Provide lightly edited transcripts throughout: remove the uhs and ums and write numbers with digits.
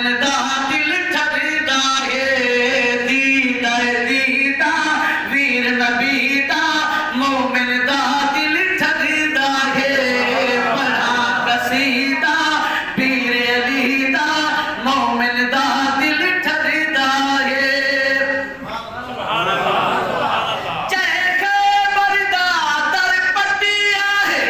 मोमिन दा दिल ठरदा है दीदा दीदा वीर नबी दा मोमिन दा दिल ठरदा है पढ़ा कसीदा पीर अली दा मोमिन दा दिल ठरदा है सुभान अल्लाह चाहे खैबर दा दर पटिया है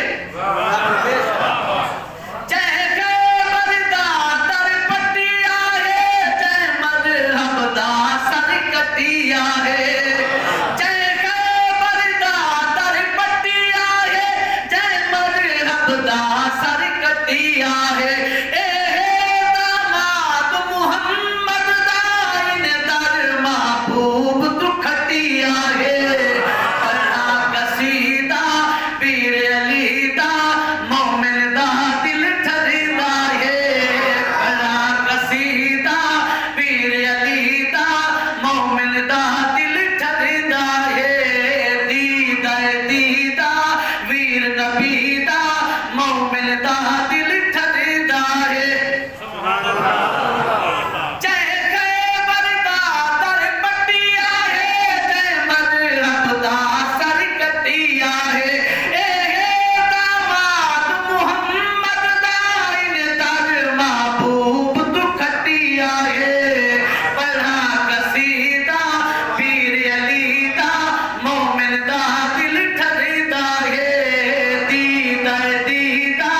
चाहे खैबर दा दर पटिया है चाहे मजहब दा सर कटिया है चाहे खैबर दा दर पटिया है चाहे मजहब दा सर कटिया है दामाद मुहम्मद दा इन दर महबूब तू खटिया है पढ़ा कसीदा पीर अली दा मोमिन दा दिल ठरदा है पढ़ा कसीदा पीर अली दा मोमिन दा दिल ठरदा है दीदा दीदा वीर नबी दा मोमिन दा दिल ठरदा है सुभान अल्लाह चाहे खैबर दा दर पटिया है चाहे मजहब दा सर कटिया है दामाद मुहम्मद दा इन दर महबूब तू खटिया है पढ़ा कसीदा पीर अली दा मोमिन दा दिल ठरदा है दीदा दीदा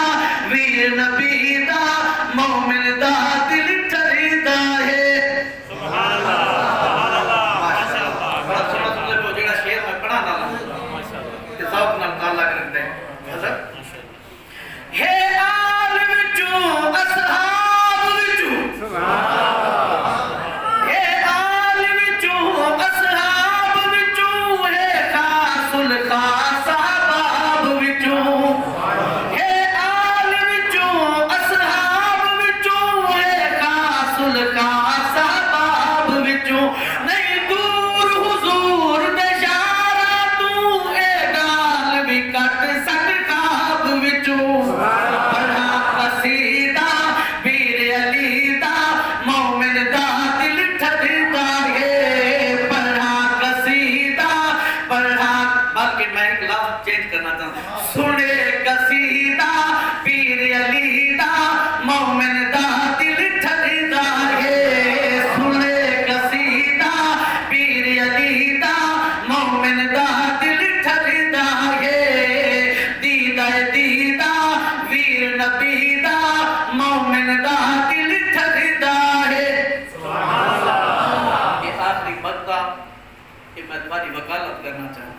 वीर नबी दा मोमिन दा दिल ठरदा है सुभान अल्लाह माशाअल्लाह बड़ा सोहना तुझे वो जेड़ा शेर मैं पढ़ा ना माशाअल्लाह ते सब नाल ताल्लुक रखदा है हजरत हे आल विचू असहाब विचू हे आल विचू असहाब विचू हे खासुल खास अहबाब विचू हे आल विचू असहाब विचू हे खासुल खास अहबाब विचू नहीं दूर हुजूर दे शारा तू ए गाल भी कट सक खाब विचू पढ़ा कसीदा पीर अली दा मोमिन दा दिल ठरदा है पढ़ा कसीदा पढ़ा बाकी मैं एक लफ्ज चेंज करना चाहता हूं सुने कसीदा पीर अली दा मोमिन दा दिल ठरदा है सुने कसीदा पीर अली दा मोमिन दा दिल ठरदा है दीदा दीदा वीर नबी दा मोमिन दा दिल ठरदा है सुभान अल्लाह ये आखिरी मक्का ये मैं तुम्हारी वकालत करना चाहता हूं